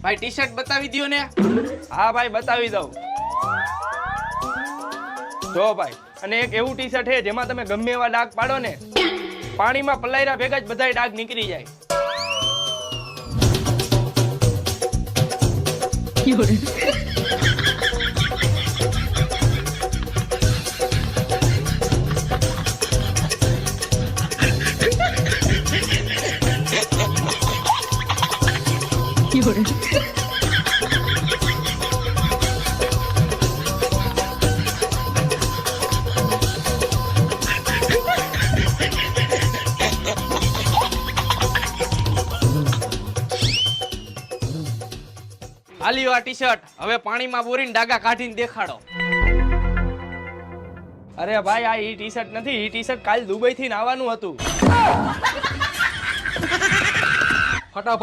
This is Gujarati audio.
ભાઈ ટી શર્ટ બતાવી દ્યો ને. હા ભાઈ બતાવી દઉં. જો ભાઈ, અને એક એવું ટી શર્ટ છે જેમાં તમે ગમે એવા ડાઘ પાડો ને પાણીમાં પલાયરા ભેગા જ બધાય ડાઘ નીકળી જાય. આલ્યો આ ટી શર્ટ, હવે પાણીમાં બોરીને ડાગા કાઢીને દેખાડો. અરે ભાઈ આ ઈ ટી શર્ટ નથી, ઈ ટી શર્ટ કાલ દુબઈ થી આવવાનું હતું. ફટાફટ